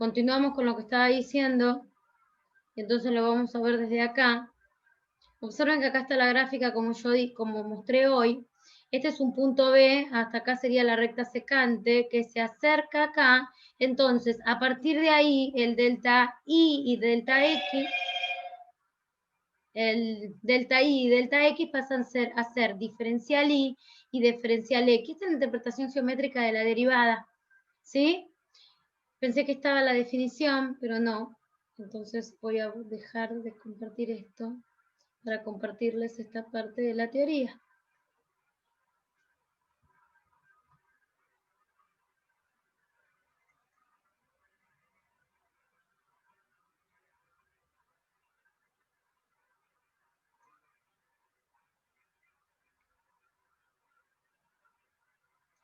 Continuamos con lo que estaba diciendo, y entonces lo vamos a ver desde acá. Observen que acá está la gráfica como mostré hoy. Este es un punto B, hasta acá sería la recta secante, que se acerca acá. Entonces, a partir de ahí, el delta I y delta X, el delta I y delta X pasan a ser diferencial I y diferencial X. Esta es la interpretación geométrica de la derivada, ¿sí? Pensé que estaba la definición, pero no. Entonces voy a dejar de compartir esto para compartirles esta parte de la teoría.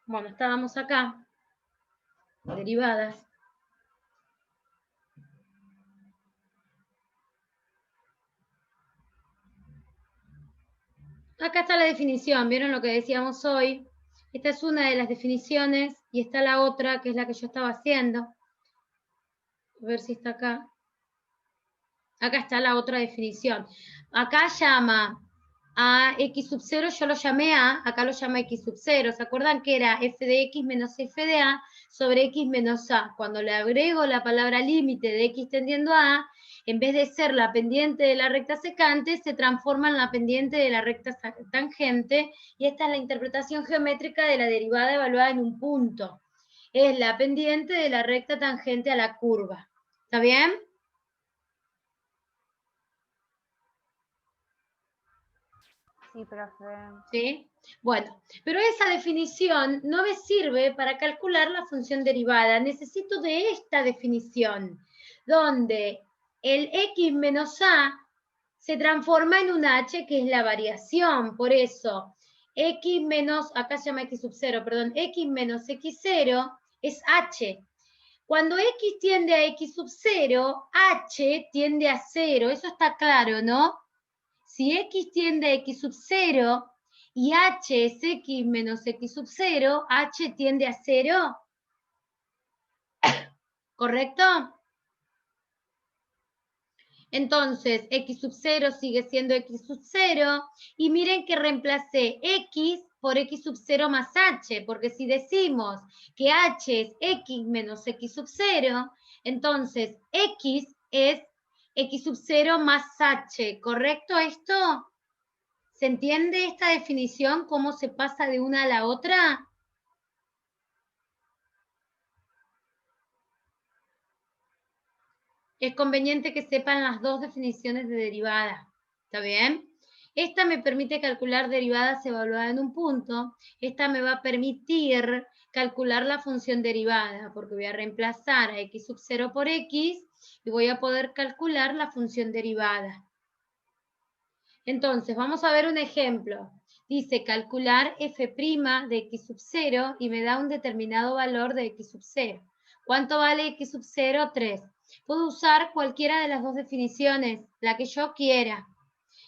Bueno, estábamos acá, derivadas. Acá está la definición, ¿vieron lo que decíamos hoy? Esta es una de las definiciones y está la otra, que es la que yo estaba haciendo. A ver si está acá. Acá está la otra definición. Acá llama a x sub 0, yo lo llamé a, acá lo llama x sub 0. ¿Se acuerdan que era f de x menos f de a sobre x menos a? Cuando le agrego la palabra límite de x tendiendo a A, en vez de ser la pendiente de la recta secante, se transforma en la pendiente de la recta tangente, y esta es la interpretación geométrica de la derivada evaluada en un punto. Es la pendiente de la recta tangente a la curva. ¿Está bien? Sí, profe. ¿Sí? Bueno, pero esa definición no me sirve para calcular la función derivada. Necesito de esta definición, donde el x menos a se transforma en un h, que es la variación. Por eso, x menos, acá se llama x sub 0, perdón, x menos x0 es h. Cuando x tiende a x sub 0, h tiende a 0. Eso está claro, ¿no? Si x tiende a x sub 0 y h es x menos x sub 0, h tiende a 0. ¿Correcto? Entonces, x sub 0 sigue siendo x sub 0, y miren que reemplacé x por x sub 0 más h, porque si decimos que h es x menos x sub 0, entonces x es x sub 0 más h. ¿Correcto esto? ¿Se entiende esta definición, cómo se pasa de una a la otra? Es conveniente que sepan las dos definiciones de derivada. ¿Está bien? Esta me permite calcular derivadas evaluadas en un punto. Esta me va a permitir calcular la función derivada, porque voy a reemplazar a x sub 0 por x y voy a poder calcular la función derivada. Entonces, vamos a ver un ejemplo. Dice calcular f' de x sub 0 y me da un determinado valor de x sub 0. ¿Cuánto vale x sub 0? 3. Puedo usar cualquiera de las dos definiciones, la que yo quiera.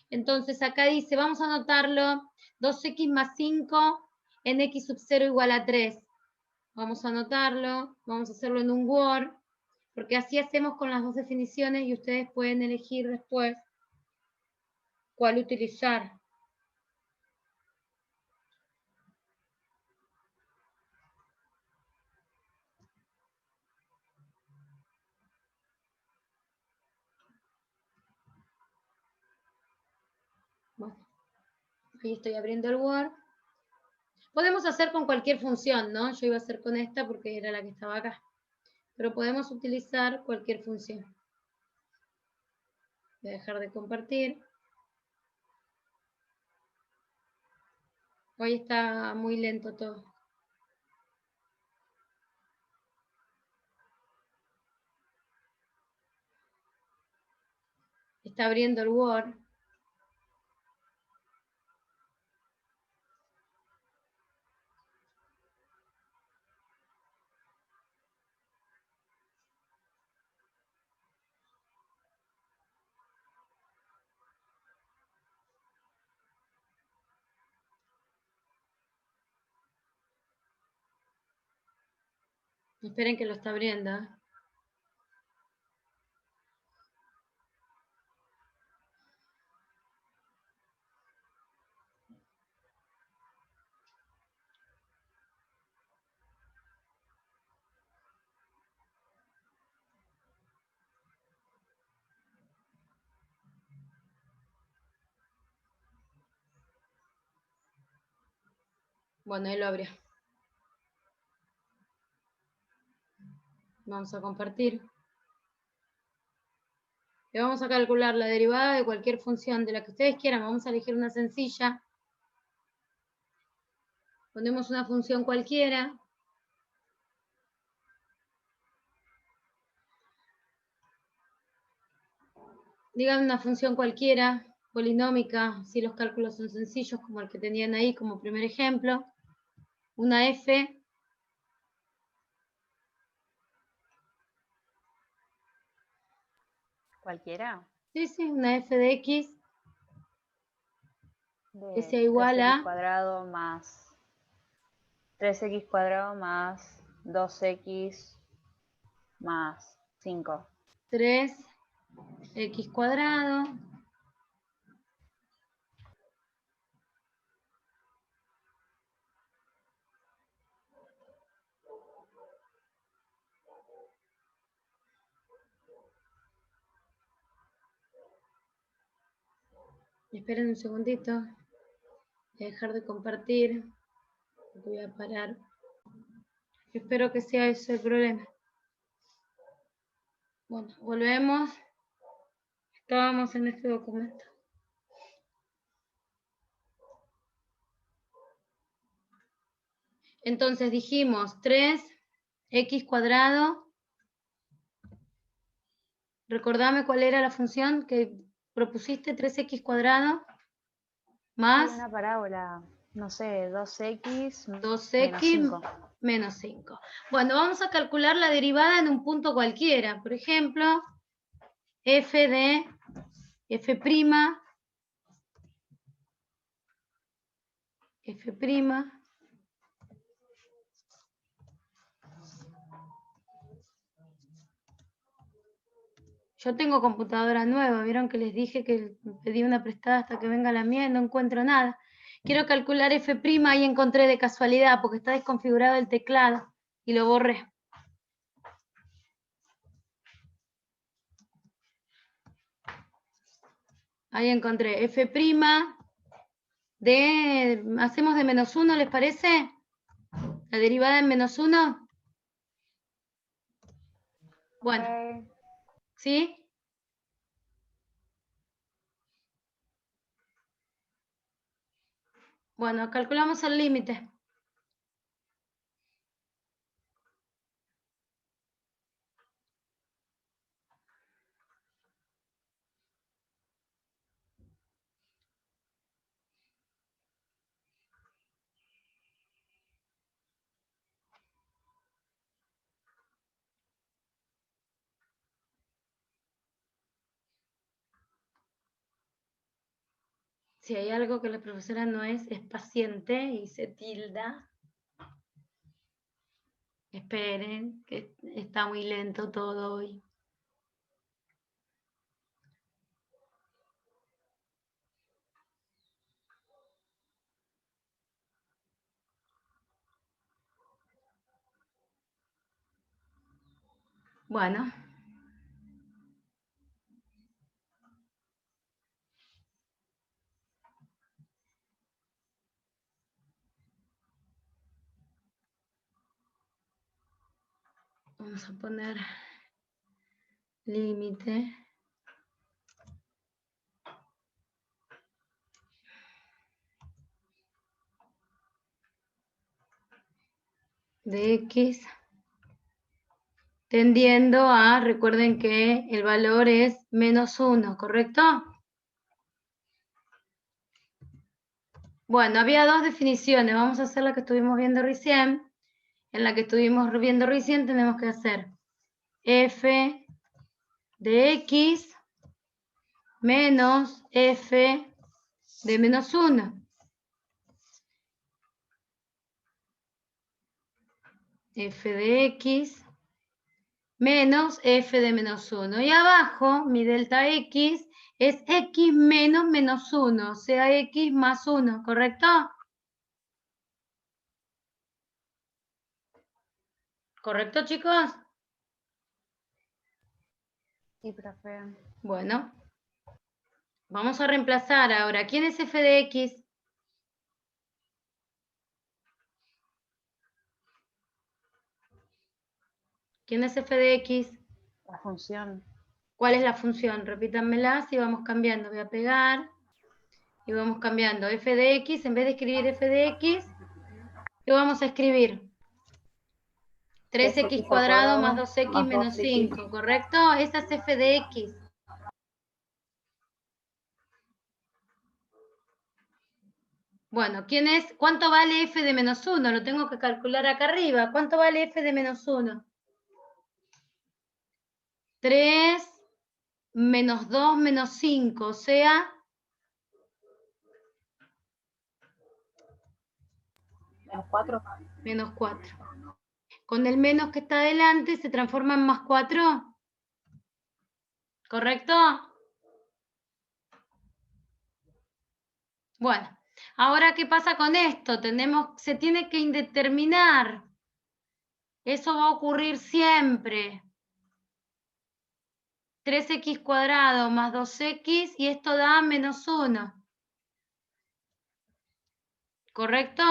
Entonces, acá dice, vamos a anotarlo, 2x más 5 en x sub 0 igual a 3. Vamos a anotarlo, vamos a hacerlo en un Word, porque así hacemos con las dos definiciones y ustedes pueden elegir después cuál utilizar. Bueno, ahí estoy abriendo el Word. Podemos hacer con cualquier función, ¿no? Yo iba a hacer con esta porque era la que estaba acá. Pero podemos utilizar cualquier función. Voy a dejar de compartir. Hoy está muy lento todo. Está abriendo el Word. Esperen que lo está abriendo. Bueno, ahí lo abrió. Vamos a compartir. Y vamos a calcular la derivada de cualquier función, de la que ustedes quieran. Vamos a elegir una sencilla. Ponemos una función cualquiera. Digan una función cualquiera, polinómica, si los cálculos son sencillos, como el que tenían ahí como primer ejemplo. Una f. ¿Cualquiera? Sí, una f de x. Que De sea igual 3x a cuadrado más 3x cuadrado más 2x más 5. 3x cuadrado esperen un segundito. Voy a dejar de compartir. Voy a parar. Espero que sea ese el problema. Bueno, volvemos. Estábamos en este documento. Entonces dijimos 3x cuadrado. Recordame cuál era la función que propusiste, 3x cuadrado más Una parábola, no sé, 2x menos 2x 5. menos 5. Bueno, vamos a calcular la derivada en un punto cualquiera. Por ejemplo, f de f', f'. Yo tengo computadora nueva, vieron que les dije que pedí una prestada hasta que venga la mía y no encuentro nada. Quiero calcular f', ahí encontré de casualidad porque está desconfigurado el teclado y lo borré. Ahí encontré f' de, hacemos de menos 1, ¿les parece? La derivada en menos 1. Bueno, Okay. ¿sí? Bueno, calculamos el límite. Si hay algo que la profesora no es paciente y se tilda. Esperen, que está muy lento todo hoy. Bueno. Vamos a poner límite de x tendiendo a, recuerden que el valor es menos 1, ¿correcto? Bueno, había dos definiciones. Vamos a hacer la que estuvimos viendo recién. En la que estuvimos viendo recién tenemos que hacer f de x menos f de menos 1. F de x menos f de menos 1. Y abajo, mi delta x es x menos menos 1, o sea, x más 1, ¿correcto? ¿Correcto, chicos? Sí, profe. Bueno, vamos a reemplazar ahora. ¿Quién es f de x? ¿Quién es f de x? La función. ¿Cuál es la función? Repítanmelas y vamos cambiando. Voy a pegar y vamos cambiando. F de x, en vez de escribir f de x, ¿qué vamos a escribir? 3x cuadrado más 2x menos 5, ¿correcto? Esa es f de x. Bueno, ¿cuánto vale f de menos 1? Lo tengo que calcular acá arriba. ¿Cuánto vale f de menos 1? 3 menos 2 menos 5, o sea... Menos 4. Menos 4. Con el menos que está adelante se transforma en más 4. ¿Correcto? Bueno, ahora, ¿qué pasa con esto? Se tiene que indeterminar. Eso va a ocurrir siempre. 3x cuadrado más 2x y esto da menos 1. ¿Correcto?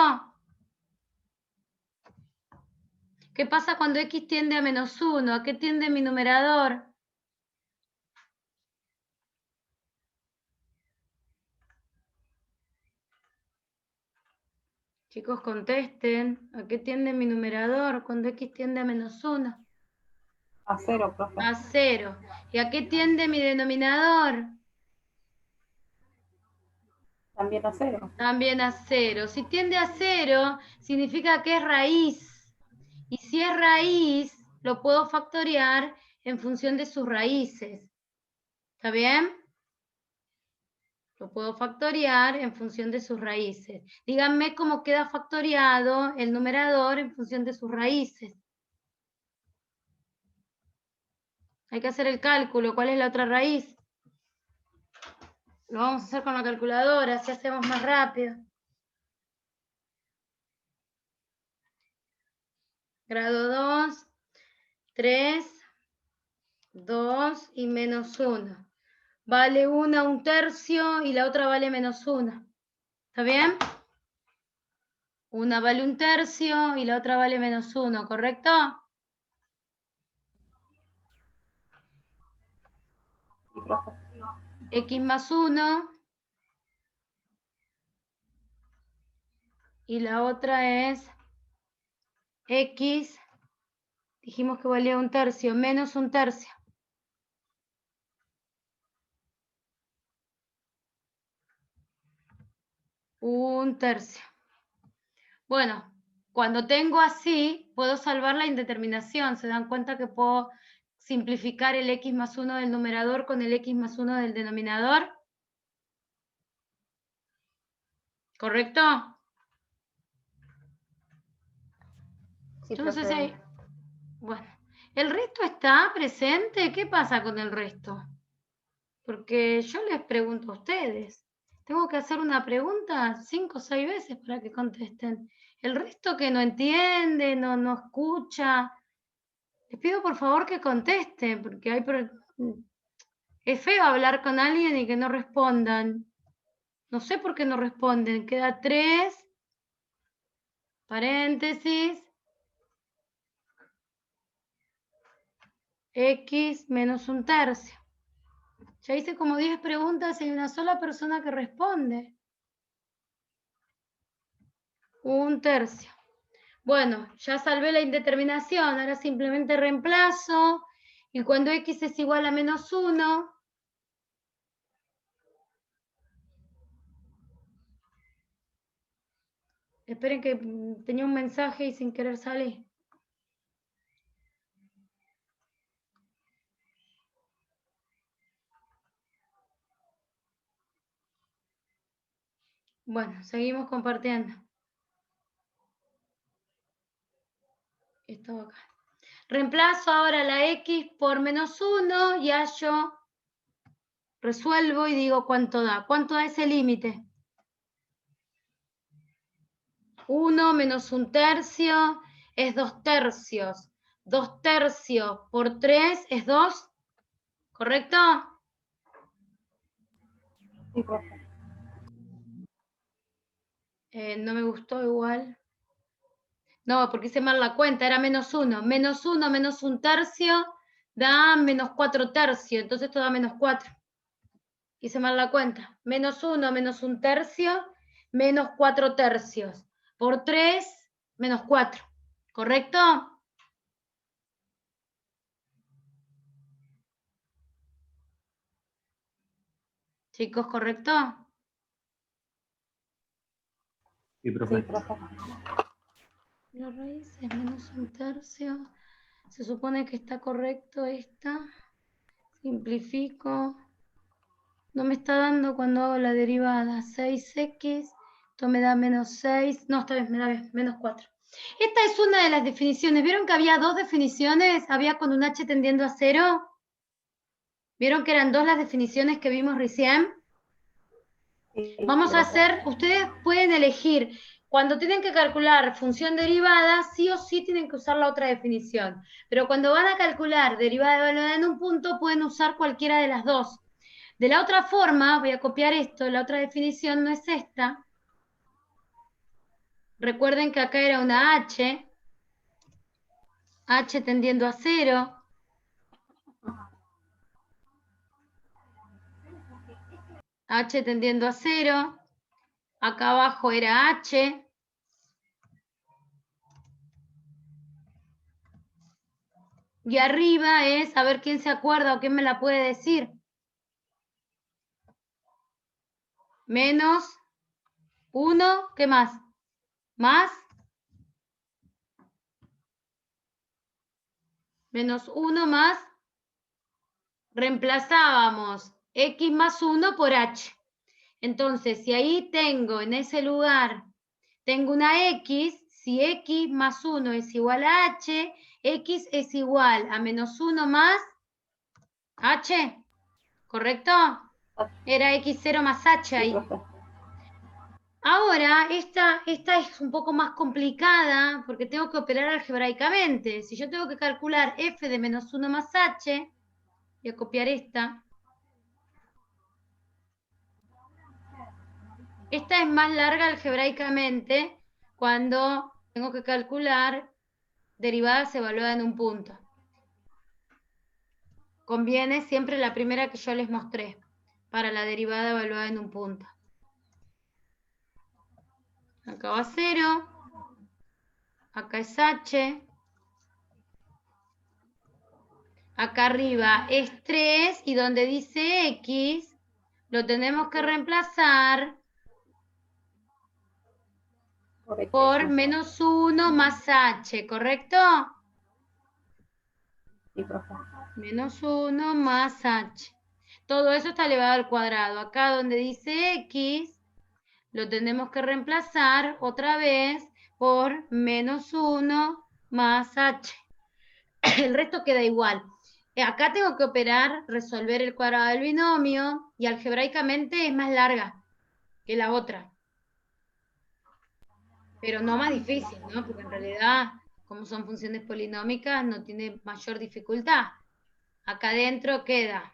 ¿Qué pasa cuando x tiende a menos 1? ¿A qué tiende mi numerador? Chicos, contesten. ¿A qué tiende mi numerador cuando x tiende a menos 1? A 0, profe. A 0. ¿Y a qué tiende mi denominador? También a 0. También a 0. Si tiende a 0, significa que es raíz. Y si es raíz, lo puedo factoriar en función de sus raíces. ¿Está bien? Lo puedo factoriar en función de sus raíces. Díganme cómo queda factoriado el numerador en función de sus raíces. Hay que hacer el cálculo. ¿Cuál es la otra raíz? Lo vamos a hacer con la calculadora, así hacemos más rápido. Grado 2, 3, 2 y menos 1. Vale una 1/3 y la otra vale menos 1. ¿Está bien? Una vale 1/3 y la otra vale menos 1, ¿correcto? Sí, profe. X más 1 y la otra es X, dijimos que valía 1/3, menos 1/3. Un tercio. Bueno, cuando tengo así, puedo salvar la indeterminación. ¿Se dan cuenta que puedo simplificar el x más 1 del numerador con el x más 1 del denominador? ¿Correcto? Sí, Entonces, profe. bueno, ¿el resto está presente? ¿Qué pasa con el resto? Porque yo les pregunto a ustedes. Tengo que hacer una pregunta 5 o 6 veces para que contesten. El resto que no entiende, no escucha, les pido por favor que contesten, porque es feo hablar con alguien y que no respondan. No sé por qué no responden. Queda 3, paréntesis, x menos 1/3. Ya hice como 10 preguntas y hay una sola persona que responde. 1/3. Bueno, ya salvé la indeterminación, ahora simplemente reemplazo, y cuando x es igual a menos 1, esperen que tenía un mensaje y sin querer salí. Bueno, seguimos compartiendo. Esto acá. Reemplazo ahora la x por menos 1 y hallo, resuelvo y digo cuánto da. ¿Cuánto da ese límite? 1 menos 1/3 es 2/3. 2/3 por 3 es 2, ¿correcto? Sí, profe. No me gustó igual. No, porque hice mal la cuenta, era menos 1. Menos 1 menos 1/3 da menos 4/3. Entonces esto da menos 4. Hice mal la cuenta. Menos 1 menos 1/3 menos 4/3. Por 3, menos 4. ¿Correcto? Chicos, ¿correcto? Sí, Sí, profe. profe. La raíz es menos 1/3. Se supone que está correcto esta. Simplifico. No me está dando cuando hago la derivada. 6x, esto me da menos 6. No, esta vez me da menos 4. Esta es una de las definiciones. ¿Vieron que había dos definiciones? Había con un h tendiendo a 0. ¿Vieron que eran dos las definiciones que vimos recién? Sí, Vamos a profe. hacer, ustedes pueden elegir, cuando tienen que calcular función derivada, sí o sí tienen que usar la otra definición. Pero cuando van a calcular derivada evaluada en un punto, pueden usar cualquiera de las dos. De la otra forma, voy a copiar esto, la otra definición no es esta. Recuerden que acá era una h tendiendo a 0. H tendiendo a 0. Acá abajo era h. Y arriba es, a ver quién se acuerda o quién me la puede decir. Menos 1, ¿qué más? Más. Menos 1 más. Reemplazábamos x más 1 por h. Entonces, si ahí tengo en ese lugar, tengo una x, si x más 1 es igual a h, x es igual a menos 1 más h, ¿correcto? Era x0 más h Sí, ahí. profe. Ahora, esta es un poco más complicada porque tengo que operar algebraicamente. Si yo tengo que calcular f de menos 1 más h, voy a copiar esta. Esta es más larga algebraicamente cuando tengo que calcular derivadas evaluadas en un punto. Conviene siempre la primera que yo les mostré para la derivada evaluada en un punto. Acá va 0, acá es h, acá arriba es 3 y donde dice x lo tenemos que reemplazar por menos 1 más h, ¿correcto? Sí, profe. Menos 1 más h. Todo eso está elevado al cuadrado. Acá donde dice x, lo tenemos que reemplazar otra vez por menos 1 más h. El resto queda igual. Acá tengo que operar, resolver el cuadrado del binomio, y algebraicamente es más larga que la otra. Pero no más difícil, ¿no? Porque en realidad, como son funciones polinómicas, no tiene mayor dificultad. Acá adentro queda,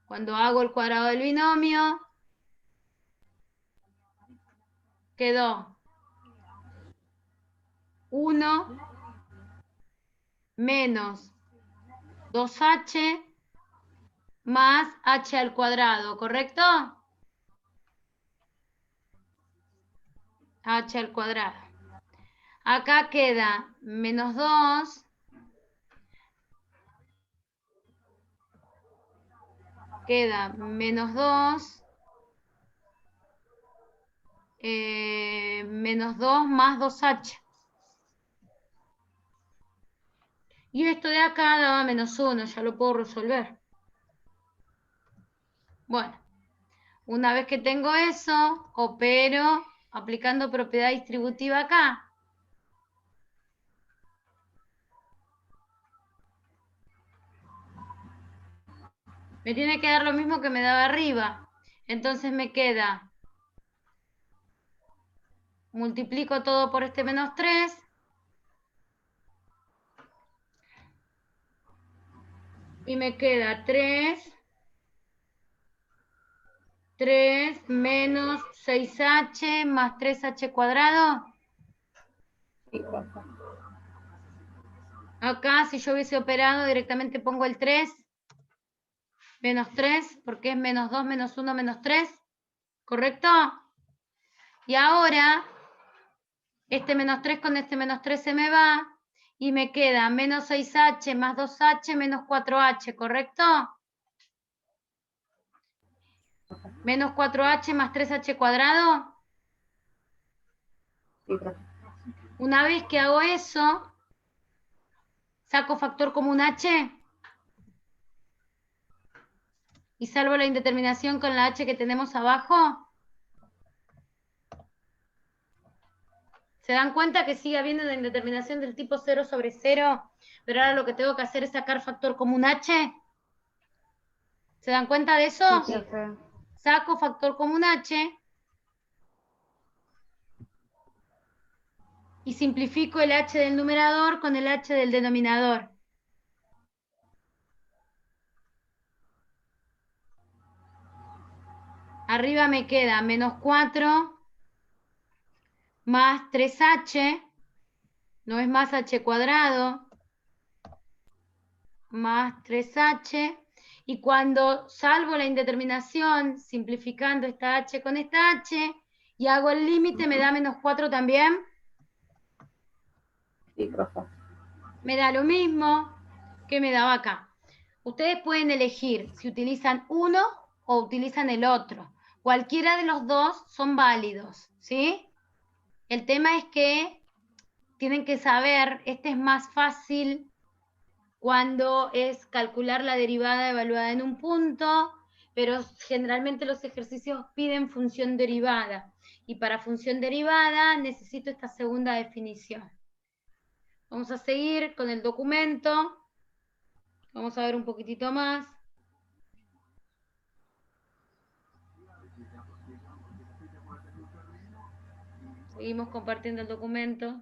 cuando hago el cuadrado del binomio, quedó 1 menos 2h más h al cuadrado, ¿correcto? H al cuadrado. Acá queda menos 2. Queda menos 2. Menos 2 más 2h. Y esto de acá daba menos 1, ya lo puedo resolver. Bueno, una vez que tengo eso, opero aplicando propiedad distributiva acá. Me tiene que dar lo mismo que me daba arriba. Entonces me queda, multiplico todo por este menos 3. Y me queda 3 menos 6h más 3h cuadrado. Sí, profe. Acá, si yo hubiese operado, directamente pongo el 3, menos 3, porque es menos 2, menos 1, menos 3, ¿correcto? Y ahora, este menos 3 con este menos 3 se me va, y me queda menos 6h más 2h menos 4h, ¿correcto? Menos 4h más 3h cuadrado. Sí, profe. Una vez que hago eso, saco factor común h y salvo la indeterminación con la h que tenemos abajo. ¿Se dan cuenta que sigue habiendo una indeterminación del tipo 0 sobre 0? Pero ahora lo que tengo que hacer es sacar factor común h. ¿Se dan cuenta de eso? Sí, profe. Saco factor común h y simplifico el h del numerador con el h del denominador. Arriba me queda menos 4 más 3h, no es más h cuadrado, más 3h, y cuando salvo la indeterminación, simplificando esta h con esta h, y hago el límite, me da menos 4 también. Sí, profe. Me da lo mismo que me daba acá. Ustedes pueden elegir si utilizan uno o utilizan el otro. Cualquiera de los dos son válidos, ¿sí? El tema es que tienen que saber, este es más fácil cuando es calcular la derivada evaluada en un punto, pero generalmente los ejercicios piden función derivada. Y para función derivada necesito esta segunda definición. Vamos a seguir con el documento. Vamos a ver un poquitito más. Seguimos compartiendo el documento.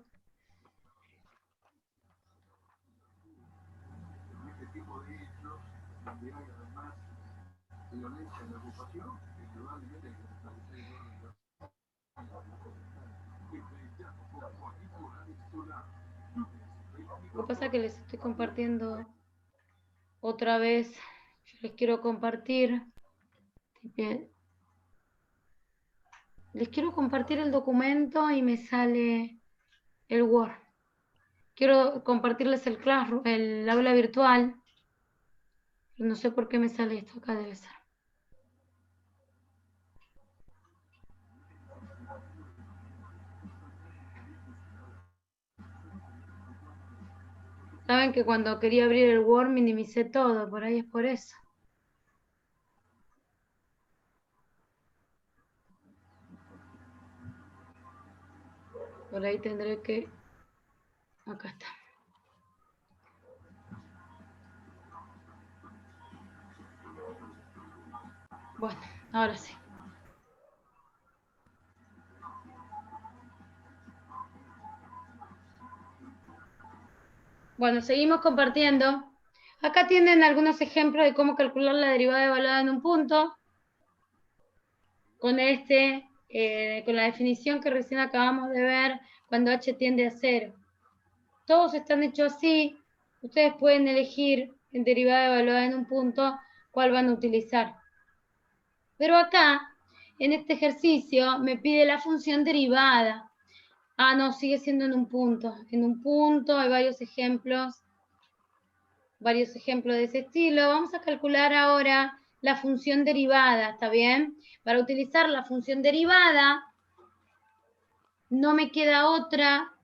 Lo que pasa es que les estoy compartiendo otra vez. Yo les quiero compartir. Les quiero compartir el documento y me sale el Word. Quiero compartirles el Classroom, el aula virtual. No sé por qué me sale esto acá, debe ser. Saben que cuando quería abrir el Word minimicé todo, por ahí es por eso. Por ahí tendré que... Acá está. Bueno, ahora sí. Bueno, seguimos compartiendo. Acá tienen algunos ejemplos de cómo calcular la derivada evaluada en un punto. Con con la definición que recién acabamos de ver, cuando h tiende a 0. Todos están hechos así. Ustedes pueden elegir en derivada evaluada en un punto cuál van a utilizar. Pero acá, en este ejercicio, me pide la función derivada. Ah, no, sigue siendo en un punto. En un punto hay varios ejemplos de ese estilo. Vamos a calcular ahora la función derivada, ¿está bien? Para utilizar la función derivada, no me queda otra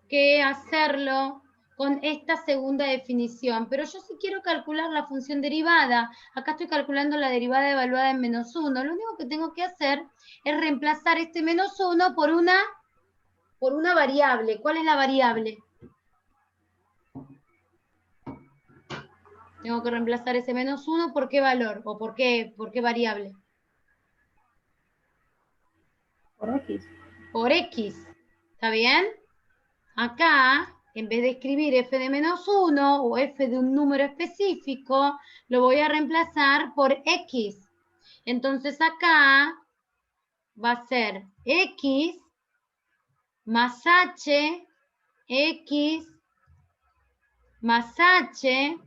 que hacerlo con esta segunda definición. Pero yo sí quiero calcular la función derivada. Acá estoy calculando la derivada evaluada en menos 1. Lo único que tengo que hacer es reemplazar este menos 1 por una variable. ¿Cuál es la variable? Tengo que reemplazar ese menos 1 por qué valor o por qué variable. Por X. Por X. ¿Está bien? Acá, en vez de escribir f de menos 1 o f de un número específico, lo voy a reemplazar por X. Entonces acá va a ser X más H X más H,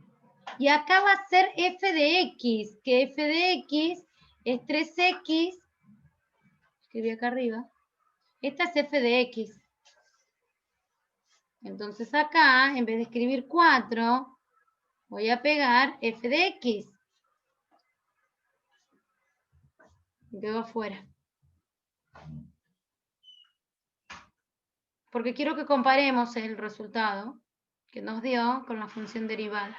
y acá va a ser f de X, que f de X es 3X, escribí acá arriba, esta es f de X. Entonces acá, en vez de escribir 4, voy a pegar f de X. Me quedo afuera. Porque quiero que comparemos el resultado que nos dio con la función derivada.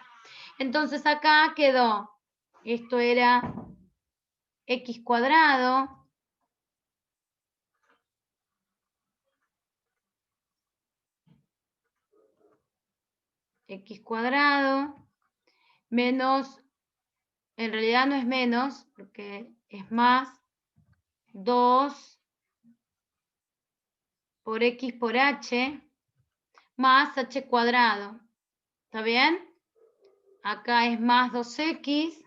Entonces acá quedó, esto era x cuadrado menos, en realidad no es menos, porque es más 2 por x por h más h cuadrado. ¿Está bien? Acá es más 2x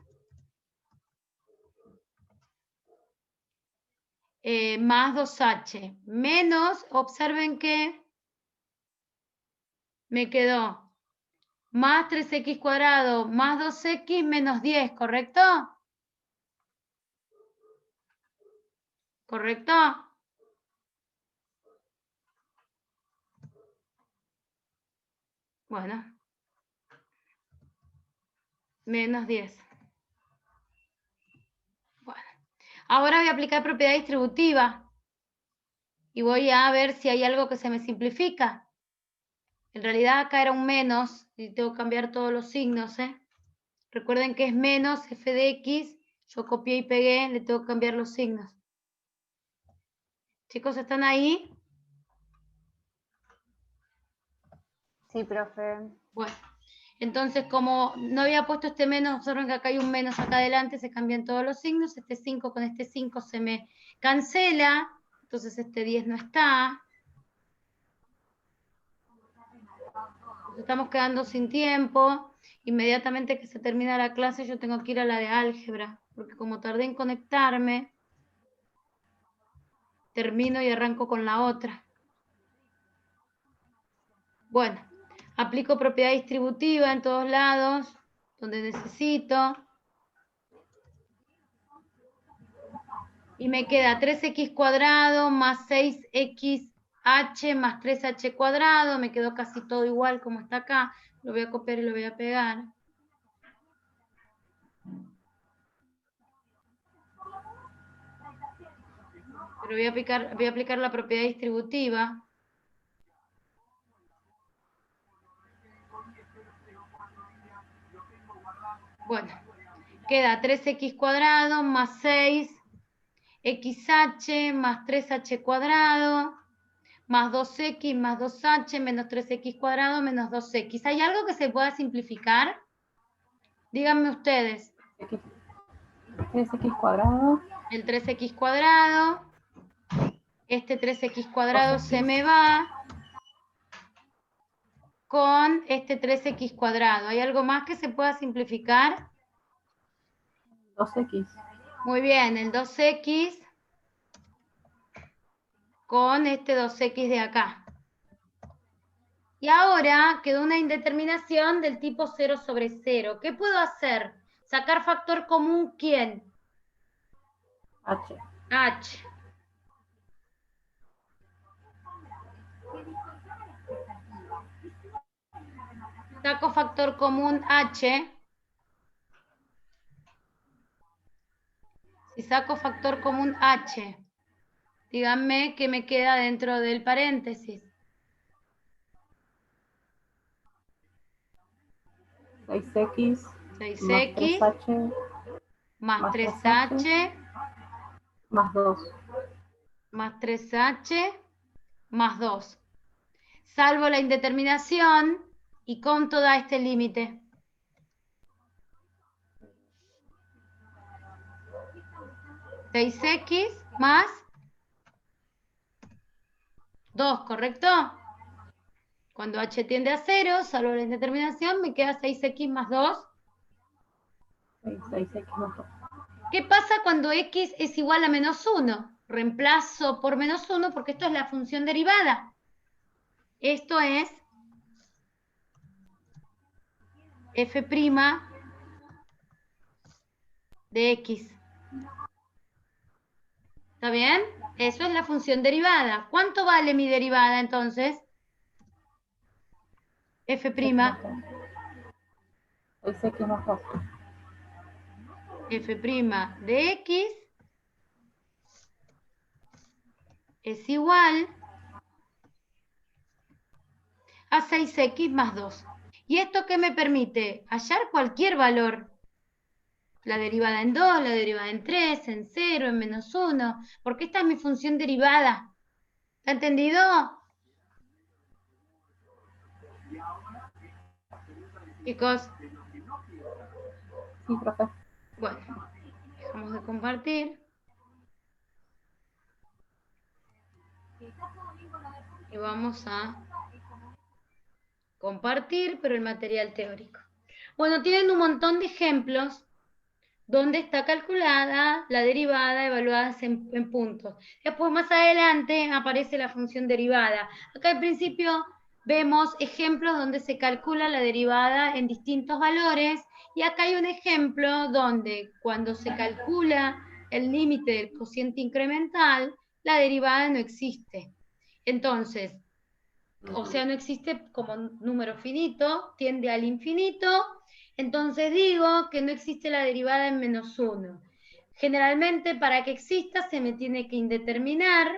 más 2h menos, observen que me quedó más 3x cuadrado más 2x menos 10, ¿correcto? ¿Correcto? Bueno. Menos 10. Bueno. Ahora voy a aplicar propiedad distributiva. Y voy a ver si hay algo que se me simplifica. En realidad acá era un menos. Y tengo que cambiar todos los signos, ¿eh? Recuerden que es menos f de x. Yo copié y pegué. Le tengo que cambiar los signos. Chicos, ¿están ahí? Sí, profe. Bueno. Entonces, como no había puesto este menos, observen que acá hay un menos acá adelante, se cambian todos los signos. Este 5 con este 5 se me cancela. Entonces este 10 no está. Nos estamos quedando sin tiempo. Inmediatamente que se termina la clase yo tengo que ir a la de álgebra, porque como tardé en conectarme, termino y arranco con la otra. Bueno, aplico propiedad distributiva en todos lados, donde necesito. Y me queda 3x cuadrado más 6xh más 3h cuadrado. Me quedó casi todo igual como está acá. Lo voy a copiar y lo voy a pegar. Pero voy a aplicar la propiedad distributiva. Bueno, queda 3x cuadrado más 6xh más 3h cuadrado más 2x más 2h menos 3x cuadrado menos 2x. ¿Hay algo que se pueda simplificar? Díganme ustedes. 3x cuadrado. El 3x cuadrado. Este 3x cuadrado 2x. se me va con este 3x cuadrado. ¿Hay algo más que se pueda simplificar? 2x. Muy bien, el 2x con este 2x de acá. Y ahora quedó una indeterminación del tipo 0 sobre 0. ¿Qué puedo hacer? Sacar factor común, ¿quién? H. H. Saco factor común H. Si saco factor común H, díganme qué me queda dentro del paréntesis. 6x. 6x más 3h más 2. más 3h más 2. Salvo la indeterminación y con toda este límite. ¿6x más 2, correcto? Cuando h tiende a 0, salvo la indeterminación, me queda 6x más 2. 6x más 2. ¿Qué pasa cuando x es igual a menos 1? Reemplazo por menos 1 porque esto es la función derivada. Esto es f' de x. ¿Está bien? Eso es la función derivada. ¿Cuánto vale mi derivada entonces? F'. 6x más 2. F' de x es igual a 6x más 2. ¿Y esto qué me permite? Hallar cualquier valor. La derivada en 2, la derivada en 3, en 0, en menos 1. Porque esta es mi función derivada. ¿Está entendido? Chicos. Sí, profe. Bueno, dejamos de compartir. Y vamos a compartir, pero el material teórico. Bueno, tienen un montón de ejemplos donde está calculada la derivada evaluadas en puntos. Después, más adelante, aparece la función derivada. Acá al principio vemos ejemplos donde se calcula la derivada en distintos valores, y acá hay un ejemplo donde cuando se calcula el límite del cociente incremental, la derivada no existe. Entonces, o sea, no existe como número finito, tiende al infinito. Entonces digo que no existe la derivada en menos 1. Generalmente para que exista se me tiene que indeterminar,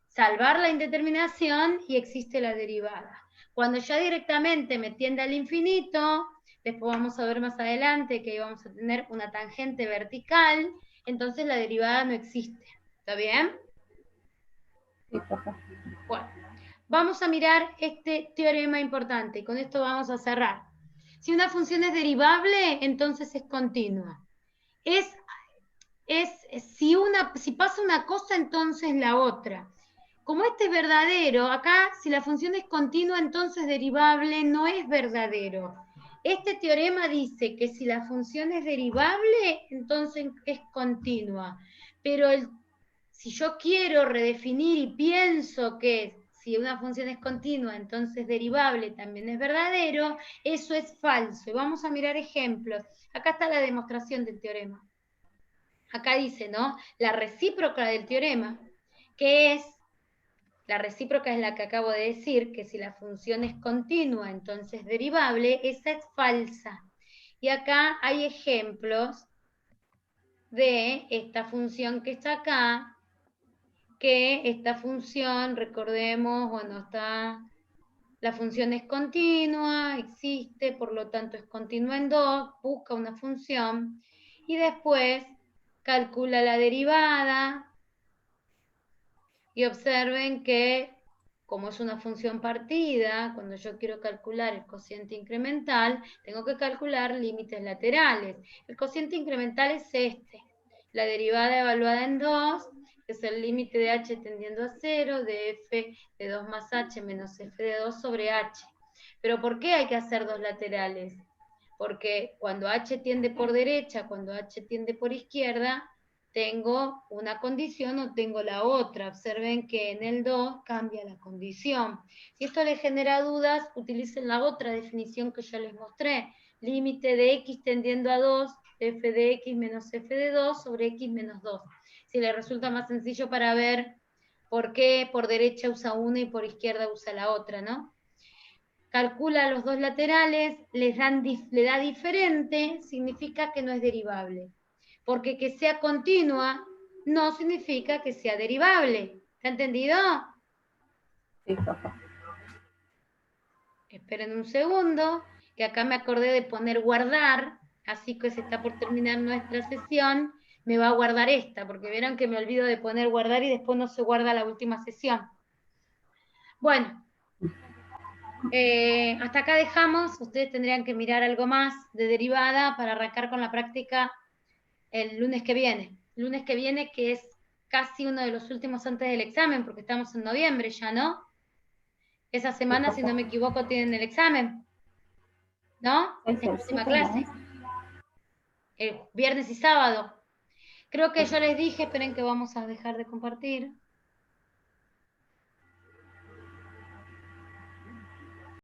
salvar la indeterminación y existe la derivada. Cuando ya directamente me tiende al infinito, después vamos a ver más adelante que vamos a tener una tangente vertical, entonces la derivada no existe. ¿Está bien? Sí, profe. Bueno, vamos a mirar este teorema importante y con esto vamos a cerrar. Si una función es derivable, entonces es continua. Si pasa una cosa, entonces la otra. Como este es verdadero, acá si la función es continua, entonces derivable no es verdadero. Este teorema dice que si la función es derivable, entonces es continua. Pero si yo quiero redefinir y pienso que si una función es continua, entonces derivable también es verdadero, eso es falso. Y vamos a mirar ejemplos. Acá está la demostración del teorema. Acá dice, ¿no? La recíproca del teorema, que es, la recíproca es la que acabo de decir, que si la función es continua, entonces derivable, esa es falsa. Y acá hay ejemplos de esta función que está acá, que esta función, recordemos, bueno, la función es continua, existe, por lo tanto es continua en 2, busca una función, y después calcula la derivada, y observen que, como es una función partida, cuando yo quiero calcular el cociente incremental, tengo que calcular límites laterales. El cociente incremental es este. La derivada evaluada en 2 es el límite de h tendiendo a 0 de f de 2 más h menos f de 2 sobre h. ¿Pero por qué hay que hacer dos laterales? Porque cuando h tiende por derecha, cuando h tiende por izquierda, tengo una condición o tengo la otra. Observen que en el 2 cambia la condición. Si esto les genera dudas, utilicen la otra definición que yo les mostré. Límite de x tendiendo a 2, f de x menos f de 2 sobre x menos 2. Si les resulta más sencillo para ver por qué por derecha usa una y por izquierda usa la otra, ¿no? Calcula los dos laterales, le da diferente, significa que no es derivable. Porque que sea continua no significa que sea derivable. ¿Está entendido? Sí, profe. Esperen un segundo, que acá me acordé de poner guardar, así que se está por terminar nuestra sesión, me va a guardar esta, porque vieron que me olvido de poner guardar y después no se guarda la última sesión. Bueno, hasta acá dejamos. Ustedes tendrían que mirar algo más de derivada para arrancar con la práctica el lunes que viene. El lunes que viene, que es casi uno de los últimos antes del examen, porque estamos en noviembre ya, ¿no? Esa semana, si no me equivoco, tienen el examen, ¿no? Es la el última 7, clase. ¿no? El viernes y sábado. Creo que yo les dije, esperen que vamos a dejar de compartir.